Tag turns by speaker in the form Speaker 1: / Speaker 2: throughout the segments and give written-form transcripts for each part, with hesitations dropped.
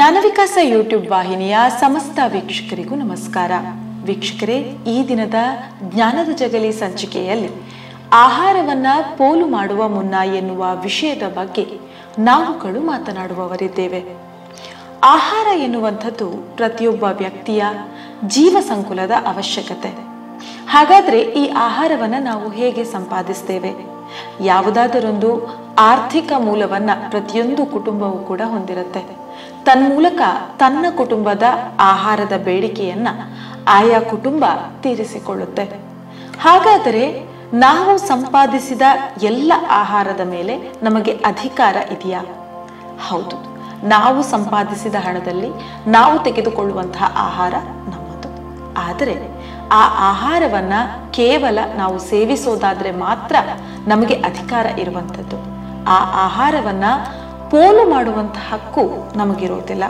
Speaker 1: ಜ್ಞಾನವಿಕಾಸ YouTube ವಾಹಿನಿಯ ಸಮಸ್ತ ವೀಕ್ಷಕರಿಗೂ ನಮಸ್ಕಾರ. ವೀಕ್ಷಕರೇ, ಈ ದಿನದ ಜ್ಞಾನದ ಜಗಲಿ ಸಂಚಿಕೆಯಲ್ಲಿ ಆಹಾರವನ್ನ ಪೋಲು ಮಾಡುವ ಮುನ್ನ ಎನ್ನುವ ವಿಷಯದ ಬಗ್ಗೆ ನಾವುಗಳು ಮಾತನಾಡುವವರಿದ್ದೇವೆ. ಆಹಾರ ಎನ್ನುವಂಥದ್ದು ಪ್ರತಿಯೊಬ್ಬ ವ್ಯಕ್ತಿಯ ಜೀವ ಸಂಕುಲದ ಅವಶ್ಯಕತೆ. ಹಾಗಾದ್ರೆ ಈ ಆಹಾರವನ್ನ ನಾವು ಹೇಗೆ ಸಂಪಾದಿಸ್ತೇವೆ? ಯಾವುದಾದರೊಂದು ಆರ್ಥಿಕ ಮೂಲವನ್ನ ಪ್ರತಿಯೊಂದು ಕುಟುಂಬವೂ ಕೂಡ ಹೊಂದಿರುತ್ತೆ. ತನ್ಮೂಲಕ ತನ್ನ ಕುಟುಂಬದ ಆಹಾರದ ಬೇಡಿಕೆಯನ್ನ ಆಯಾ ಕುಟುಂಬ ತೀರಿಸಿಕೊಳ್ಳುತ್ತೆ. ಹಾಗಾದರೆ ನಾವು ಸಂಪಾದಿಸಿದ ಎಲ್ಲ ಆಹಾರದ ಮೇಲೆ ನಮಗೆ ಅಧಿಕಾರ ಇದೆಯಾ? ಹೌದು, ನಾವು ಸಂಪಾದಿಸಿದ ಹಣದಲ್ಲಿ ನಾವು ತೆಗೆದುಕೊಳ್ಳುವಂತಹ ಆಹಾರ ನಮ್ಮದು. ಆದರೆ ಆ ಆಹಾರವನ್ನ ಕೇವಲ ನಾವು ಸೇವಿಸೋದಾದ್ರೆ ಮಾತ್ರ ನಮಗೆ ಅಧಿಕಾರ ಇರುವಂಥದ್ದು. ಆ ಆಹಾರವನ್ನ ಪೋಲು ಮಾಡುವಂತಹ ಹಕ್ಕು ನಮಗಿರೋದಿಲ್ಲ.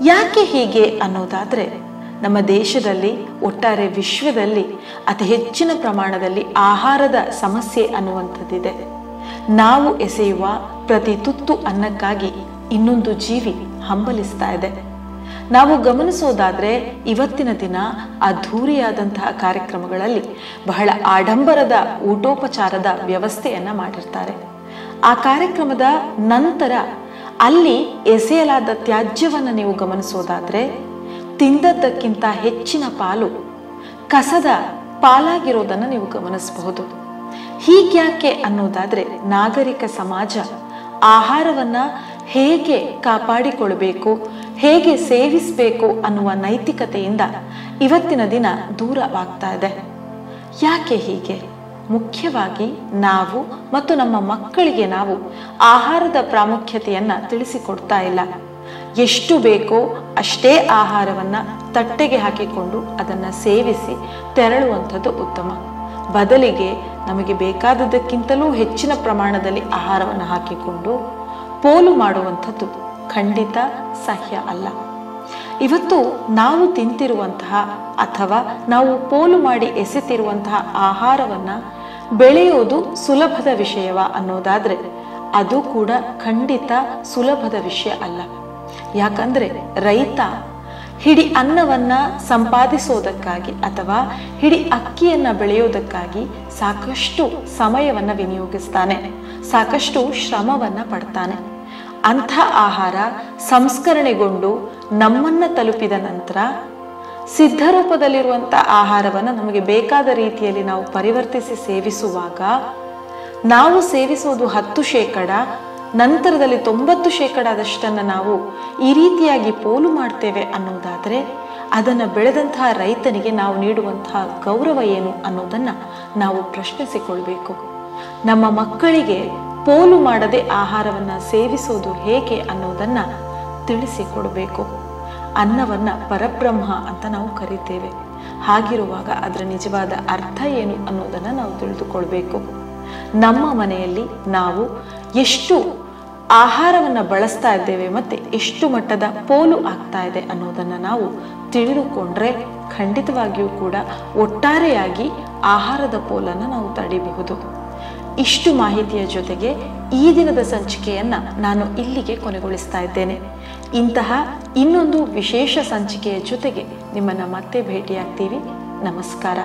Speaker 1: ಯಾಕೆ ಹೀಗೆ ಅನ್ನೋದಾದ್ರೆ, ನಮ್ಮ ದೇಶದಲ್ಲಿ, ಒಟ್ಟಾರೆ ವಿಶ್ವದಲ್ಲಿ ಅತಿ ಹೆಚ್ಚಿನ ಪ್ರಮಾಣದಲ್ಲಿ ಆಹಾರದ ಸಮಸ್ಯೆ ಅನ್ನುವಂಥದ್ದಿದೆ. ನಾವು ಎಸೆಯುವ ಪ್ರತಿ ತುತ್ತು ಅನ್ನಕ್ಕಾಗಿ ಇನ್ನೊಂದು ಜೀವಿ ಹಂಬಲಿಸ್ತಾ ಇದೆ. ನಾವು ಗಮನಿಸೋದಾದ್ರೆ, ಇವತ್ತಿನ ದಿನ ಅದ್ಧೂರಿಯಾದಂತಹ ಕಾರ್ಯಕ್ರಮಗಳಲ್ಲಿ ಬಹಳ ಆಡಂಬರದ ಊಟೋಪಚಾರದ ವ್ಯವಸ್ಥೆಯನ್ನ ಮಾಡಿರ್ತಾರೆ. ಆ ಕಾರ್ಯಕ್ರಮದ ನಂತರ ಅಲ್ಲಿ ಎಸೆಯಲಾದ ತ್ಯಾಜ್ಯವನ್ನ ನೀವು ಗಮನಿಸೋದಾದ್ರೆ, ತಿಂದದ್ದಕ್ಕಿಂತ ಹೆಚ್ಚಿನ ಪಾಲು ಕಸದ ಪಾಲಾಗಿರೋದನ್ನ ನೀವು ಗಮನಿಸಬಹುದು. ಹೀಗ್ಯಾಕೆ ಅನ್ನೋದಾದ್ರೆ, ನಾಗರಿಕ ಸಮಾಜ ಆಹಾರವನ್ನ ಹೇಗೆ ಕಾಪಾಡಿಕೊಳ್ಬೇಕು, ಹೇಗೆ ಸೇವಿಸಬೇಕು ಅನ್ನುವ ನೈತಿಕತೆಯಿಂದ ಇವತ್ತಿನ ದಿನ ದೂರವಾಗ್ತಾ ಇದೆ. ಯಾಕೆ ಹೀಗೆ? ಮುಖ್ಯವಾಗಿ ನಾವು ಮತ್ತು ನಮ್ಮ ಮಕ್ಕಳಿಗೆ ನಾವು ಆಹಾರದ ಪ್ರಾಮುಖ್ಯತೆಯನ್ನ ತಿಳಿಸಿಕೊಡ್ತಾ ಇಲ್ಲ. ಎಷ್ಟು ಬೇಕೋ ಅಷ್ಟೇ ಆಹಾರವನ್ನ ತಟ್ಟೆಗೆ ಹಾಕಿಕೊಂಡು ಅದನ್ನ ಸೇವಿಸಿ ತೆರಳುವಂಥದ್ದು ಉತ್ತಮ. ಬದಲಿಗೆ ನಮಗೆ ಬೇಕಾದದ್ದಕ್ಕಿಂತಲೂ ಹೆಚ್ಚಿನ ಪ್ರಮಾಣದಲ್ಲಿ ಆಹಾರವನ್ನು ಹಾಕಿಕೊಂಡು ಪೋಲು ಮಾಡುವಂಥದ್ದು ಖಂಡಿತ ಸಹ್ಯ ಅಲ್ಲ. ಇವತ್ತು ನಾವು ತಿಂತಿರುವಂತಹ ಅಥವಾ ನಾವು ಪೋಲು ಮಾಡಿ ಎಸೆತಿರುವಂತಹ ಆಹಾರವನ್ನ ಬೆಳೆಯೋದು ಸುಲಭದ ವಿಷಯವ ಅನ್ನೋದಾದ್ರೆ ಅದು ಕೂಡ ಖಂಡಿತ ಸುಲಭದ ವಿಷಯ ಅಲ್ಲ. ಯಾಕಂದ್ರೆ ರೈತ ಹಿಡಿ ಅನ್ನವನ್ನ ಸಂಪಾದಿಸೋದಕ್ಕಾಗಿ ಅಥವಾ ಹಿಡಿ ಅಕ್ಕಿಯನ್ನ ಬೆಳೆಯೋದಕ್ಕಾಗಿ ಸಾಕಷ್ಟು ಸಮಯವನ್ನ ವಿನಿಯೋಗಿಸ್ತಾನೆ, ಸಾಕಷ್ಟು ಶ್ರಮವನ್ನ ಪಡ್ತಾನೆ. ಅಂಥ ಆಹಾರ ಸಂಸ್ಕರಣೆಗೊಂಡು ನಮ್ಮನ್ನ ತಲುಪಿದ ನಂತರ ಸಿದ್ಧರೂಪದಲ್ಲಿರುವಂಥ ಆಹಾರವನ್ನು ನಮಗೆ ಬೇಕಾದ ರೀತಿಯಲ್ಲಿ ನಾವು ಪರಿವರ್ತಿಸಿ ಸೇವಿಸುವಾಗ ನಾವು ಸೇವಿಸೋದು 10%, ನಂತರದಲ್ಲಿ 90%ದಷ್ಟನ್ನು ನಾವು ಈ ರೀತಿಯಾಗಿ ಪೋಲು ಮಾಡ್ತೇವೆ ಅನ್ನೋದಾದರೆ ಅದನ್ನು ಬೆಳೆದಂತಹ ರೈತನಿಗೆ ನಾವು ನೀಡುವಂತಹ ಗೌರವ ಏನು ಅನ್ನೋದನ್ನು ನಾವು ಪ್ರಶ್ನಿಸಿಕೊಳ್ಬೇಕು. ನಮ್ಮ ಮಕ್ಕಳಿಗೆ ಪೋಲು ಮಾಡದೆ ಆಹಾರವನ್ನು ಸೇವಿಸೋದು ಹೇಗೆ ಅನ್ನೋದನ್ನು ತಿಳಿಸಿಕೊಡಬೇಕು. ಅನ್ನವನ್ನ ಪರಬ್ರಹ್ಮ ಅಂತ ನಾವು ಕರಿತೇವೆ. ಹಾಗಿರುವಾಗ ಅದರ ನಿಜವಾದ ಅರ್ಥ ಏನು ಅನ್ನೋದನ್ನ ನಾವು ತಿಳಿದುಕೊಳ್ಬೇಕು. ನಮ್ಮ ಮನೆಯಲ್ಲಿ ನಾವು ಎಷ್ಟು ಆಹಾರವನ್ನ ಬಳಸ್ತಾ ಇದ್ದೇವೆ ಮತ್ತೆ ಎಷ್ಟು ಮಟ್ಟದ ಪೋಲು ಆಗ್ತಾ ಇದೆ ಅನ್ನೋದನ್ನ ನಾವು ತಿಳಿದುಕೊಂಡ್ರೆ ಖಂಡಿತವಾಗಿಯೂ ಕೂಡ ಒಟ್ಟಾರೆಯಾಗಿ ಆಹಾರದ ಪೋಲನ್ನು ನಾವು ತಡೆಯಬಹುದು. ಇಷ್ಟು ಮಾಹಿತಿಯ ಜೊತೆಗೆ ಈ ದಿನದ ಸಂಚಿಕೆಯನ್ನ ನಾನು ಇಲ್ಲಿಗೆ ಕೊನೆಗೊಳಿಸ್ತಾ ಇದ್ದೇನೆ. ಇಂತಹ ಇನ್ನೊಂದು ವಿಶೇಷ ಸಂಚಿಕೆಯ ಜೊತೆಗೆ ನಿಮ್ಮನ್ನ ಮತ್ತೆ ಭೇಟಿಯಾಗ್ತೀವಿ. ನಮಸ್ಕಾರ.